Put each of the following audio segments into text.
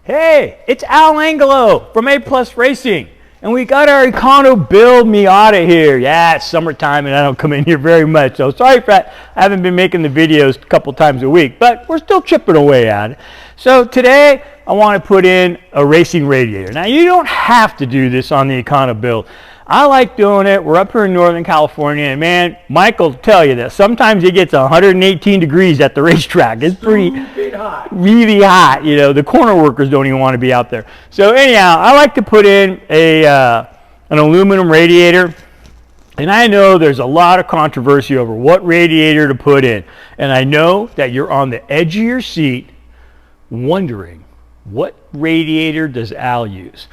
Hey, it's Al Angelo from A Plus Racing, and we got our Econo build Miata here. Yeah, it's summertime and I don't come in here very much, so sorry for that. I haven't been making the videos a couple times a week, but we're still chipping away at it. So today I want to put in a racing radiator. Now you don't have to do this on the Econo build. I like doing it. We're up here in Northern California, and man, Mike will tell you that sometimes it gets 118 degrees at the racetrack. It's pretty hot. Really hot. You know, the corner workers don't even want to be out there. So anyhow, I like to put in an aluminum radiator, and I know there's a lot of controversy over what radiator to put in, and I know that you're on the edge of your seat wondering, what radiator does Al use?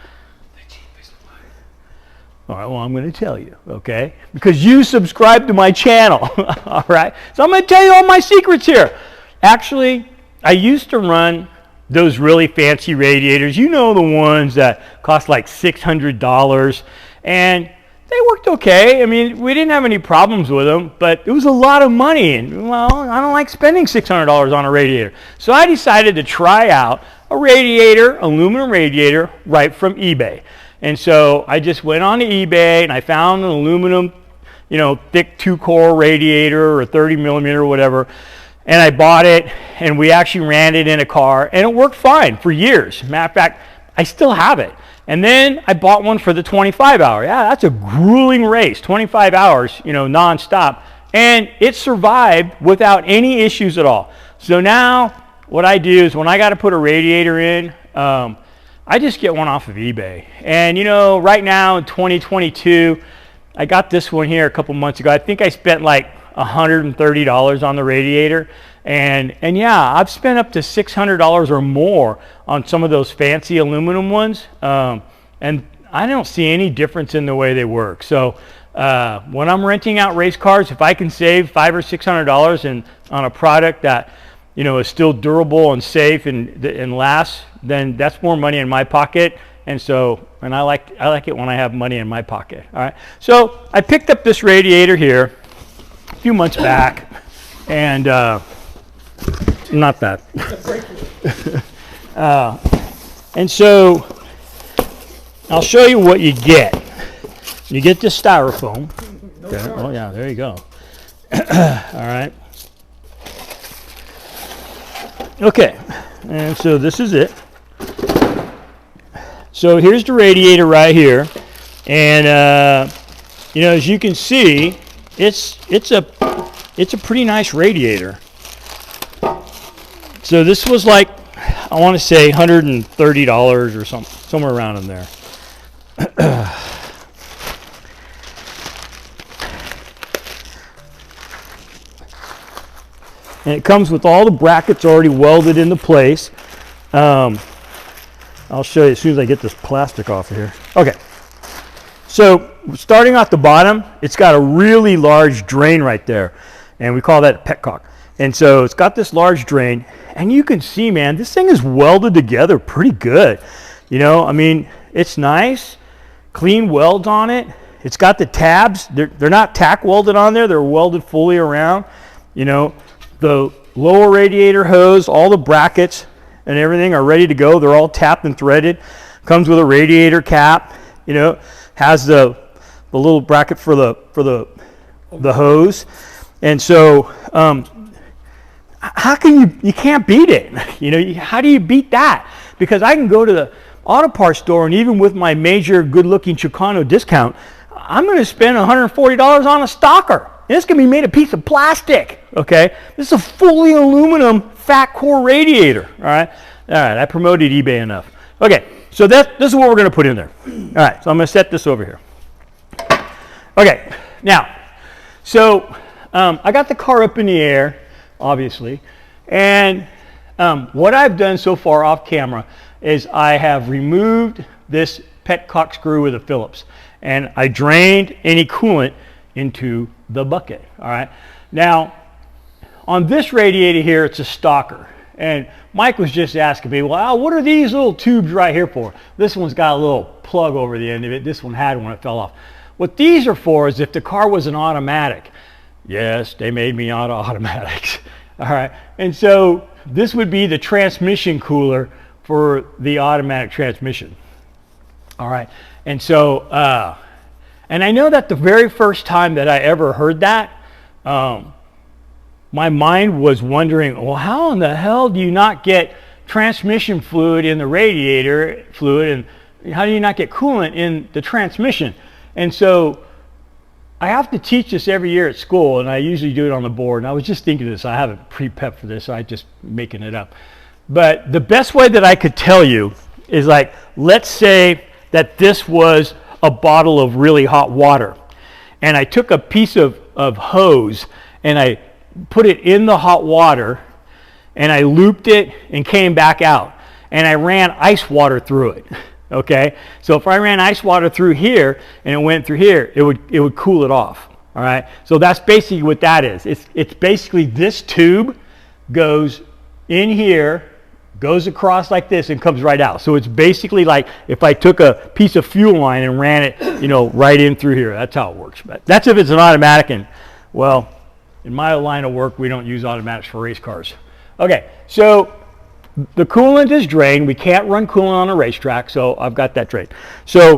All right, well, I'm going to tell you, okay? Because you subscribe to my channel, all right? So I'm going to tell you all my secrets here. Actually, I used to run those really fancy radiators. You know, the ones that cost like $600, and they worked okay. I mean, we didn't have any problems with them, but it was a lot of money, and, well, I don't like spending $600 on a radiator. So I decided to try out a radiator, aluminum radiator, right from eBay. And so I just went on to eBay and I found an aluminum, you know, thick 2-core radiator or 30 millimeter or whatever. And I bought it, and we actually ran it in a car, and it worked fine for years. Matter of fact, I still have it. And then I bought one for the 25 hour. Yeah, that's a grueling race, 25 hours, you know, nonstop. And it survived without any issues at all. So now what I do is when I got to put a radiator in, I just get one off of eBay. And you know, right now in 2022, I got this one here a couple months ago. I think I spent like $130 on the radiator. And yeah, I've spent up to $600 or more on some of those fancy aluminum ones. And I don't see any difference in the way they work. So when I'm renting out race cars, if I can save $500 or $600 on a product that, you know, is still durable and safe and lasts, then that's more money in my pocket. And so, and I like it when I have money in my pocket. All right. So I picked up this radiator here a few months back, and not that. And so I'll show you what you get. You get this styrofoam. Okay. Oh yeah, there you go. All right. Okay, and so this is it. So here's the radiator right here, and you know, as you can see, it's a pretty nice radiator. So this was like, I want to say $130 or something, somewhere around in there. And it comes with all the brackets already welded into place. I'll show you as soon as I get this plastic off of here. Okay, so starting off the bottom, it's got a really large drain right there, and we call that a petcock. And so it's got this large drain, and you can see, man, this thing is welded together pretty good. You know, I mean, it's nice, clean welds on it. It's got the tabs. They're not tack welded on there. They're welded fully around. You know, the lower radiator hose, all the brackets and everything are ready to go. They're all tapped and threaded. Comes with a radiator cap. You know, has the little bracket for the hose. And so how can you can't beat it? You know, how do you beat that? Because I can go to the auto parts store, and even with my major good-looking Chicano discount, I'm going to spend $140 on a stalker. And it's going to be made of a piece of plastic, okay? This is a fully aluminum fat core radiator, all right? All right, I promoted eBay enough. Okay, so this is what we're going to put in there. All right, so I'm going to set this over here. Okay, now, so I got the car up in the air, obviously, and what I've done so far off camera is I have removed this petcock screw with a Phillips, and I drained any coolant into the bucket. All right, now on this radiator here, it's a stalker, and Mike was just asking me, well, Al, what are these little tubes right here for? This one's got a little plug over the end of it. This one had one, it fell off. What these are for is if the car was an automatic. Yes, they made me automatics. All right, and so this would be the transmission cooler for the automatic transmission. All right, and so, and I know that the very first time that I ever heard that, my mind was wondering, well, how in the hell do you not get transmission fluid in the radiator fluid, and how do you not get coolant in the transmission? And so I have to teach this every year at school, and I usually do it on the board. And I was just thinking of this. I haven't pre-prepped for this, so I'm just making it up. But the best way that I could tell you is, like, let's say that this was a bottle of really hot water, and I took a piece of hose and I put it in the hot water, and I looped it and came back out, and I ran ice water through it. Okay, so if I ran ice water through here and it went through here, it would cool it off. All right, so that's basically what that is. It's basically this tube goes in here, goes across like this, and comes right out. So it's basically like if I took a piece of fuel line and ran it, you know, right in through here. That's how it works. But that's if it's an automatic, and well, in my line of work, we don't use automatics for race cars. Okay, so the coolant is drained. We can't run coolant on a racetrack, so I've got that drained. So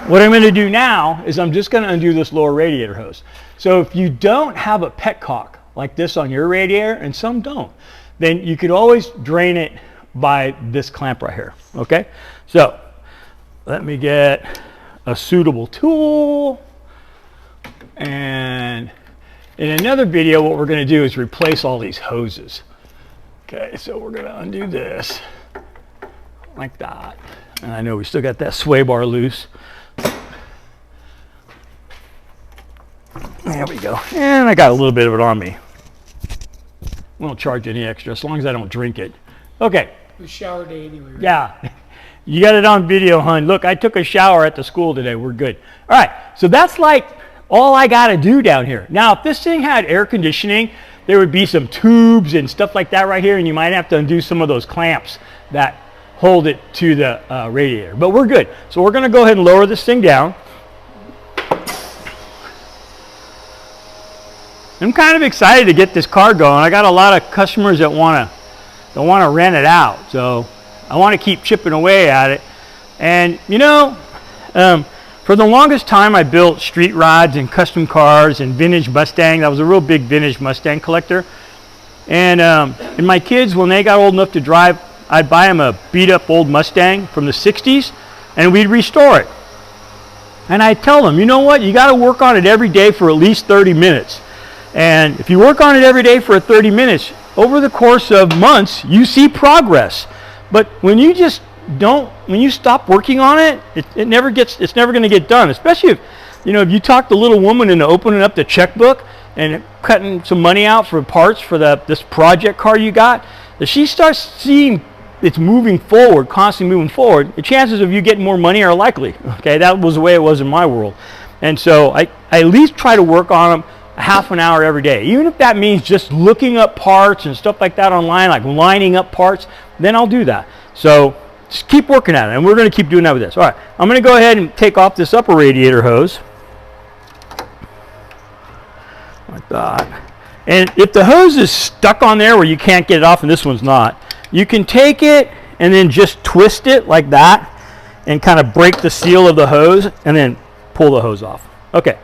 what I'm going to do now is I'm just going to undo this lower radiator hose. So if you don't have a petcock like this on your radiator, and some don't, then you could always drain it by this clamp right here. Okay, so let me get a suitable tool, and in another video what we're going to do is replace all these hoses. Okay, so we're going to undo this like that, and I know we still got that sway bar loose. There we go, and I got a little bit of it on me. Won't charge any extra as long as I don't drink it. Okay. It was shower day anyway, right? Yeah. You got it on video, hon. Look, I took a shower at the school today. We're good. All right. So that's like all I got to do down here. Now, if this thing had air conditioning, there would be some tubes and stuff like that right here, and you might have to undo some of those clamps that hold it to the radiator. But we're good. So we're going to go ahead and lower this thing down. I'm kind of excited to get this car going. I got a lot of customers that want to rent it out, so I want to keep chipping away at it. And you know, for the longest time I built street rods and custom cars and vintage Mustangs. I was a real big vintage Mustang collector. And my kids, when they got old enough to drive, I'd buy them a beat up old Mustang from the 60s, and we'd restore it. And I'd tell them, you know what, you got to work on it every day for at least 30 minutes. And if you work on it every day for 30 minutes, over the course of months, you see progress. But when you just don't, when you stop working on it, it's never going to get done. Especially if, you know, if you talk the little woman into opening up the checkbook and cutting some money out for parts for this project car you got, if she starts seeing it's moving forward, constantly moving forward, the chances of you getting more money are likely. Okay, that was the way it was in my world. And so I at least try to work on them half an hour every day, even if that means just looking up parts and stuff like that online, like lining up parts, then I'll do that. So just keep working at it, and we're going to keep doing that with this. All right, I'm going to go ahead and take off this upper radiator hose like that. And if the hose is stuck on there where you can't get it off, and this one's not, you can take it and then just twist it like that and kind of break the seal of the hose and then pull the hose off. Okay,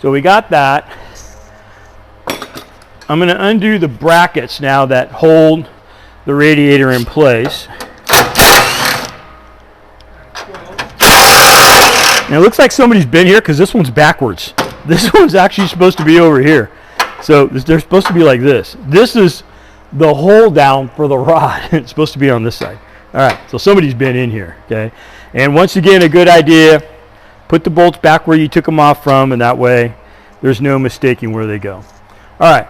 so we got that. I'm going to undo the brackets now that hold the radiator in place. Now it looks like somebody's been here because this one's backwards. This one's actually supposed to be over here. So they're supposed to be like this. This is the hold down for the rod. It's supposed to be on this side. All right, so somebody's been in here, okay? And once again, a good idea, put the bolts back where you took them off from, and that way there's no mistaking where they go. All right.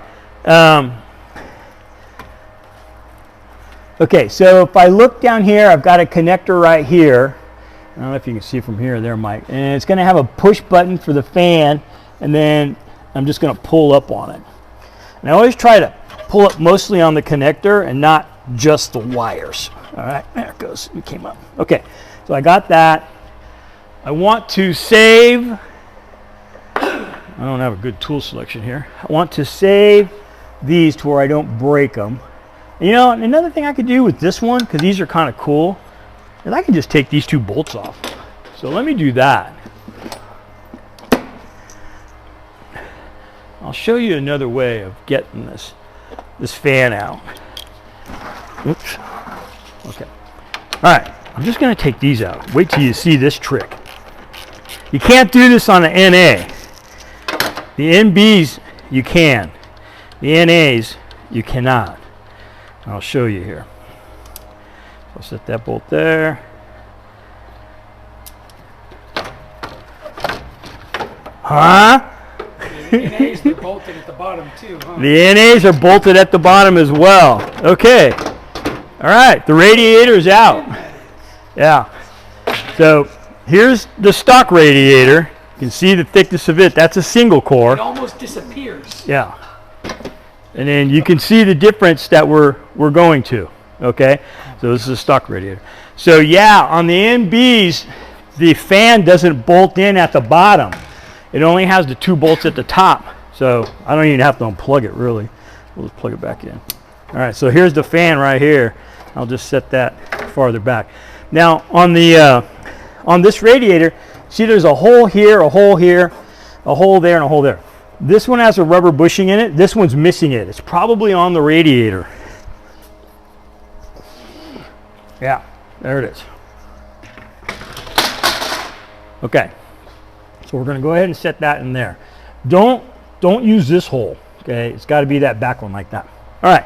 Okay, so if I look down here, I've got a connector right here. I don't know if you can see from here there, Mike. And it's going to have a push button for the fan, and then I'm just going to pull up on it. And I always try to pull up mostly on the connector and not just the wires. All right, there it goes. It came up. Okay, so I got that. I want to save. I don't have a good tool selection here. I want to save these to where I don't break them. You know, another thing I could do with this one, because these are kind of cool, is I can just take these two bolts off. So let me do that. I'll show you another way of getting this fan out. Oops. Okay. All right. I'm just going to take these out. Wait till you see this trick. You can't do this on the NA. The NBs, you can. The NAs, you cannot. I'll show you here. I'll set that bolt there. Huh? The NAs are bolted at the bottom too, huh? The NAs are bolted at the bottom as well. Okay. All right, the radiator is out. Yeah. So here's the stock radiator. You can see the thickness of it. That's a single core. It almost disappears. Yeah. And then you can see the difference that we're going to. Okay. So this is a stock radiator. So yeah, on the NBs, the fan doesn't bolt in at the bottom. It only has the two bolts at the top. So I don't even have to unplug it really. We'll just plug it back in. All right, so here's the fan right here. I'll just set that farther back. Now on the on this radiator, see there's a hole here, a hole here, a hole there, and a hole there. This one has a rubber bushing in it. This one's missing it. It's probably on the radiator. Yeah, there it is. Okay, so we're going to go ahead and set that in there. Don't use this hole. Okay, it's got to be that back one like that. All right.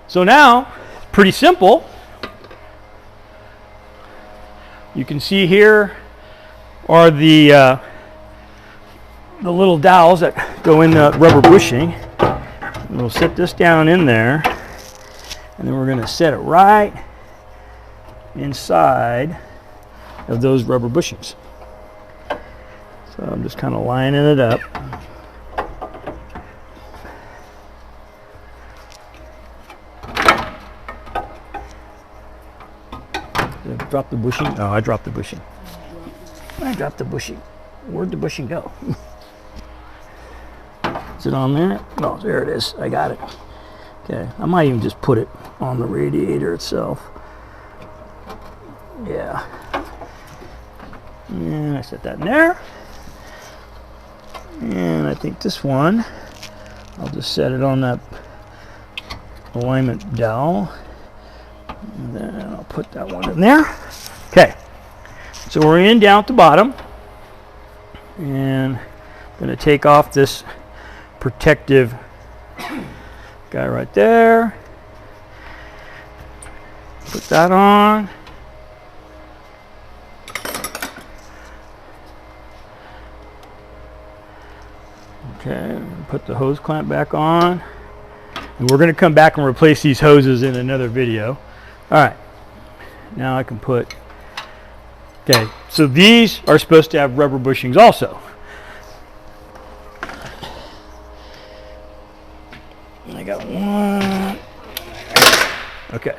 So now, pretty simple. You can see here are the little dowels that go in the rubber bushing. And we'll set this down in there, and then we're going to set it right inside of those rubber bushings. So I'm just kind of lining it up. Did I drop the bushing? Oh, I dropped the bushing. I dropped the bushing. Where'd the bushing go? Is it on there? No, there it is. I got it. Okay, I might even just put it on the radiator itself. Yeah. And I set that in there. And I think this one, I'll just set it on that alignment dowel. And then I'll put that one in there. Okay. So we're in down at the bottom. And I'm going to take off this protective guy right there. Put that on. Okay, put the hose clamp back on. And we're going to come back and replace these hoses in another video. All right, now I can put, okay, so these are supposed to have rubber bushings also. And I got one. Okay,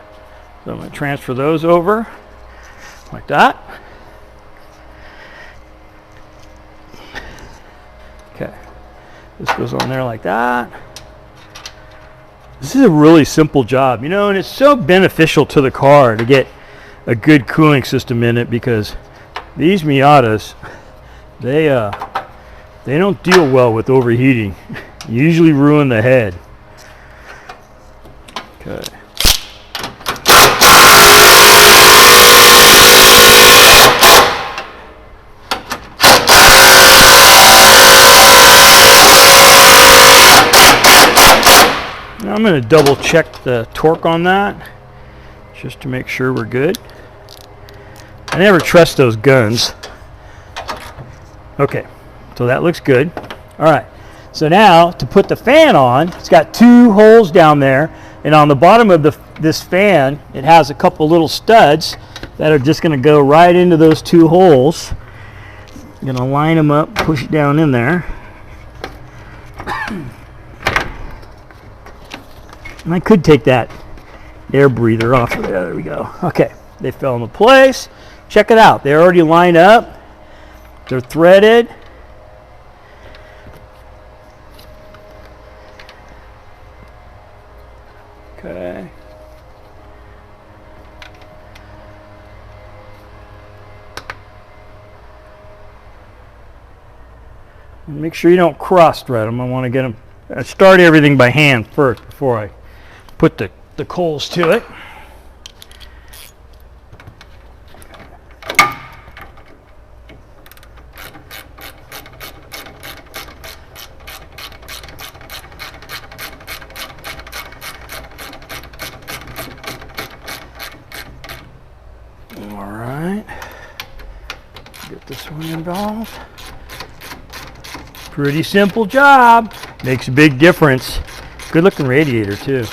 so I'm going to transfer those over like that. Okay, this goes on there like that. This is a really simple job, you know, and it's so beneficial to the car to get a good cooling system in it, because these Miatas, they don't deal well with overheating. You usually ruin the head. Okay. Now I'm going to double check the torque on that just to make sure we're good. I never trust those guns. Okay, so that looks good. All right, so now to put the fan on, it's got two holes down there, and on the bottom of this fan, it has a couple little studs that are just going to go right into those two holes. I'm going to line them up, push it down in there. And I could take that air breather off of there. There we go. Okay, they fell into place. Check it out. They're already lined up. They're threaded. Okay. Make sure you don't cross thread them. I want to get them. I start everything by hand first before I put the coals to it. All right. Get this one involved. Pretty simple job. Makes a big difference. Good looking radiator too.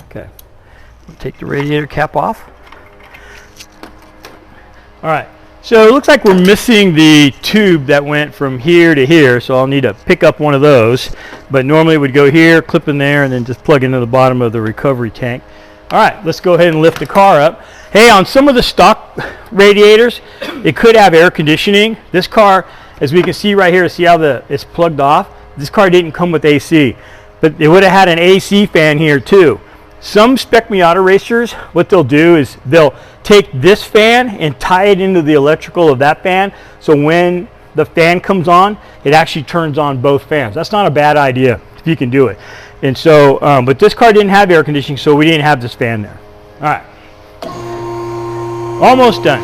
Okay. Take the radiator cap off. All right. So it looks like we're missing the tube that went from here to here, so I'll need to pick up one of those. But normally it would go here, clip in there, and then just plug into the bottom of the recovery tank. All right, let's go ahead and lift the car up. Hey, on some of the stock radiators, it could have air conditioning. This car, as we can see right here, see how it's plugged off? This car didn't come with AC, but it would have had an AC fan here too. Some Spec Miata racers, what they'll do is they'll take this fan and tie it into the electrical of that fan, so when the fan comes on, it actually turns on both fans. That's not a bad idea if you can do it. And so, but this car didn't have air conditioning, so we didn't have this fan there. All right. Almost done.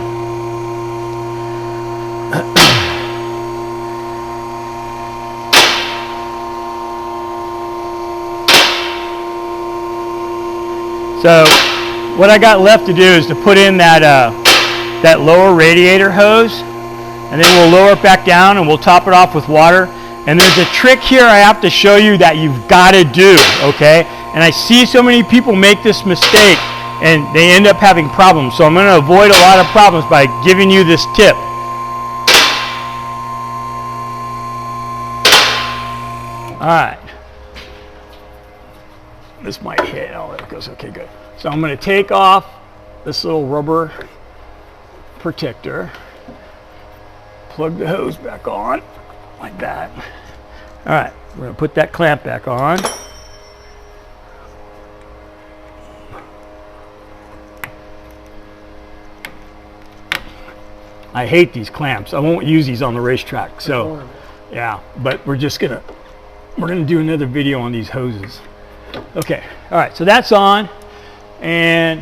So what I got left to do is to put in that lower radiator hose, and then we'll lower it back down and we'll top it off with water. And there's a trick here I have to show you that you've got to do, okay? And I see so many people make this mistake and they end up having problems. So I'm going to avoid a lot of problems by giving you this tip. All right. This might hit. Oh, there it goes. Okay, good. So I'm going to take off this little rubber protector, plug the hose back on like that. All right, we're going to put that clamp back on. I hate these clamps. I won't use these on the racetrack. So, yeah, but we're gonna do another video on these hoses. Okay, all right, so that's on, and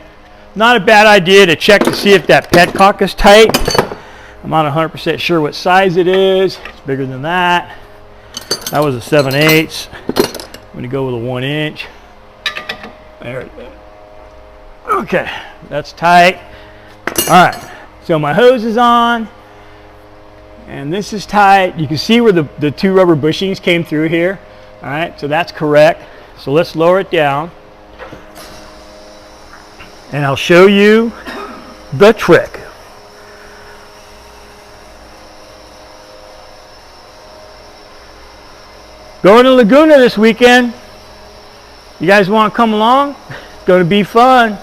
not a bad idea to check to see if that petcock is tight. I'm not 100% sure what size it is. It's bigger than that. That was a 7/8. I'm gonna go with a 1 inch. There it is. Okay, that's tight. All right. So my hose is on, and this is tight. You can see where the two rubber bushings came through here. All right, so that's correct. So let's lower it down, and I'll show you the trick. Going to Laguna this weekend. You guys want to come along? It's going to be fun.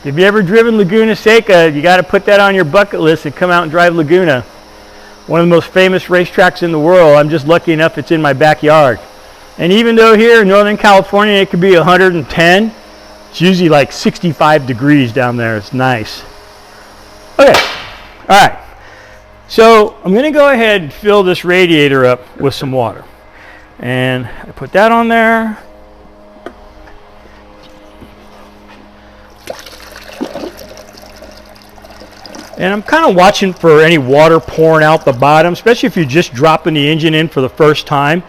If you ever driven Laguna Seca, you got to put that on your bucket list and come out and drive Laguna. One of the most famous racetracks in the world. I'm just lucky enough it's in my backyard. And even though here in Northern California it could be 110, it's usually like 65 degrees down there. It's nice. Okay, all right. So I'm going to go ahead and fill this radiator up with some water. And I put that on there. And I'm kind of watching for any water pouring out the bottom, especially if you're just dropping the engine in for the first time.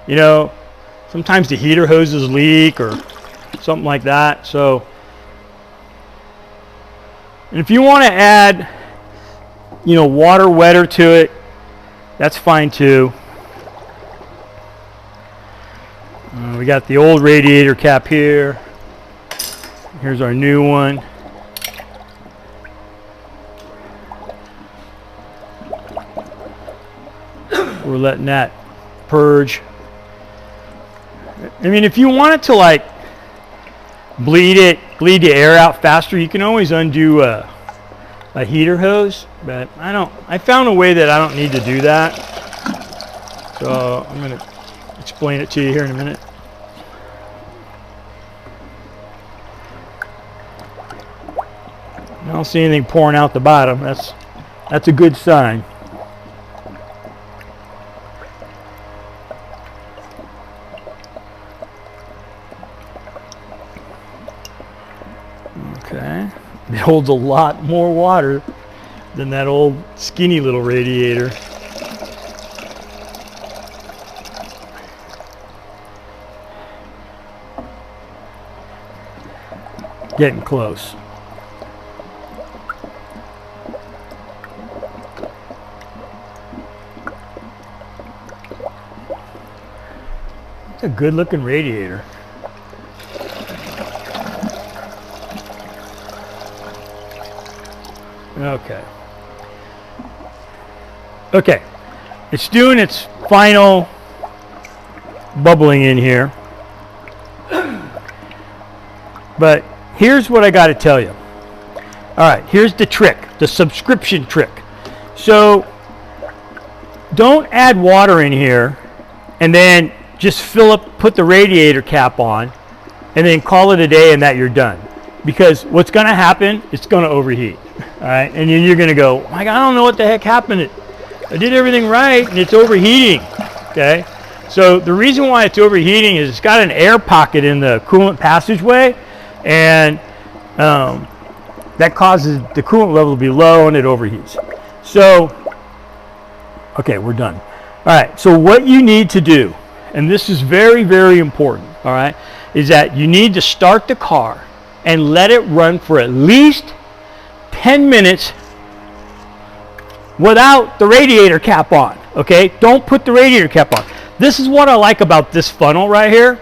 You know, sometimes the heater hoses leak or something like that. So, and if you want to add, you know, water wetter to it, that's fine too. We got the old radiator cap here. Here's our new one. We're letting that purge. I mean, if you want it to like bleed the air out faster, you can always undo a heater hose, but I found a way that I don't need to do that. So I'm going to explain it to you here in a minute. I don't see anything pouring out the bottom. That's That's a good sign. Okay. It holds a lot more water than that old skinny little radiator. Getting close. It's a good looking radiator. Okay. Okay. It's doing its final bubbling in here. But here's what I got to tell you. All right, here's the trick, the subscription trick. So don't add water in here and then just put the radiator cap on and then call it a day and that you're done. Because what's going to happen, it's going to overheat. All right, and then you're going to go, oh my God, I don't know what the heck happened. I did everything right and it's overheating. Okay, so the reason why it's overheating is it's got an air pocket in the coolant passageway, and that causes the coolant level to be low and it overheats. So, okay, we're done. All right, so what you need to do, and this is very, very important, all right, is that you need to start the car and let it run for at least 10 minutes without the radiator cap on, okay? Don't put the radiator cap on. This is what I like about this funnel right here,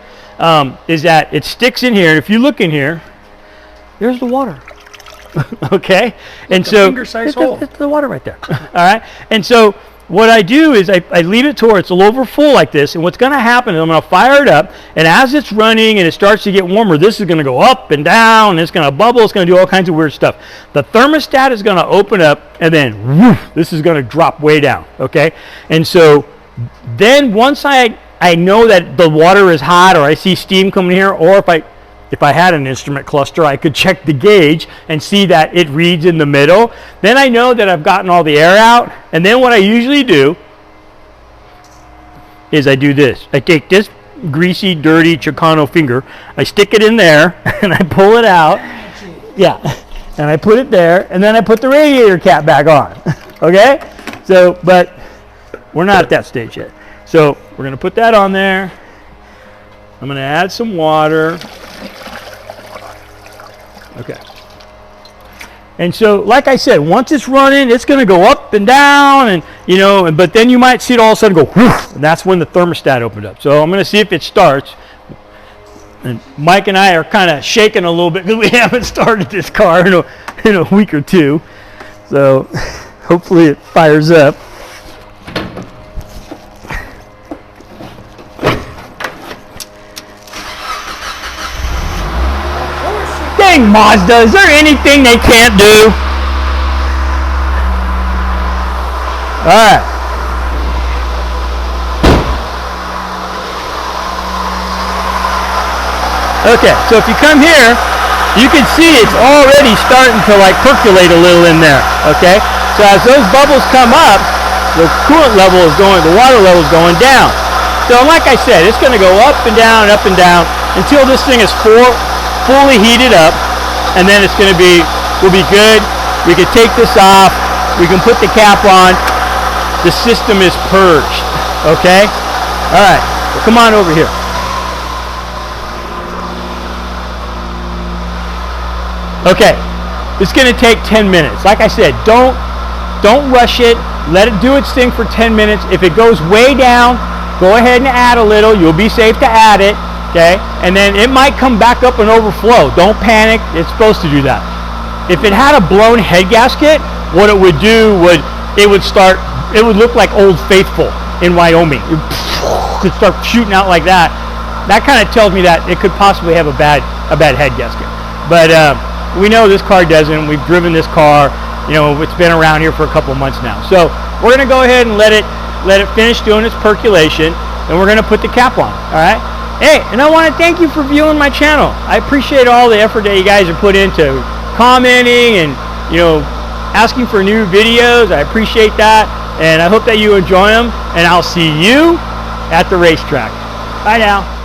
is that it sticks in here, and if you look in here, there's the water, okay? And Like a so, finger-sized hole. it's the water right there, all right? And so, what I do is I leave it to where it's a little over full like this, and what's going to happen is I'm going to fire it up, and as it's running and it starts to get warmer, this is going to go up and down, and it's going to bubble, it's going to do all kinds of weird stuff. The thermostat is going to open up, and then woof, this is going to drop way down, okay? And so then once I know that the water is hot, or I see steam coming here, or if I had an instrument cluster, I could check the gauge and see that it reads in the middle. Then I know that I've gotten all the air out. And then what I usually do is I do this. I take this greasy, dirty Chicano finger, I stick it in there, and I pull it out. Yeah, and I put it there, and then I put the radiator cap back on. Okay? So, but we're not at that stage yet. So we're going to put that on there. I'm going to add some water. Okay. And so, like I said, once it's running, it's going to go up and down, and you know, but then you might see it all of a sudden go whoosh, and that's when the thermostat opened up. So I'm going to see if it starts. And Mike and I are kind of shaking a little bit because we haven't started this car in a week or two. So hopefully it fires up. Dang Mazda, is there anything they can't do? All right. Okay, so if you come here, you can see it's already starting to like percolate a little in there, okay? So as those bubbles come up, the coolant level is going, the water level is going down. So like I said, it's going to go up and down until this thing is fully heated up, and then it's going to be, we'll be good. We can take this off, we can put the cap on, the system is purged, okay? All right, well, come on over here. Okay, it's going to take 10 minutes. Like I said, don't rush it. Let it do its thing for 10 minutes. If it goes way down, go ahead and add a little. You'll be safe to add it, okay? And then it might come back up and overflow. Don't panic. It's supposed to do that. If it had a blown head gasket, what it would do would, it would look like Old Faithful in Wyoming. It could start shooting out like that. That kind of tells me that it could possibly have a bad head gasket. But we know this car doesn't. We've driven this car. You know, it's been around here for a couple months now. So we're going to go ahead and let it finish doing its percolation, and we're going to put the cap on. All right. Hey, and I want to thank you for viewing my channel. I appreciate all the effort that you guys have put into commenting and, you know, asking for new videos. I appreciate that, and I hope that you enjoy them, and I'll see you at the racetrack. Bye now.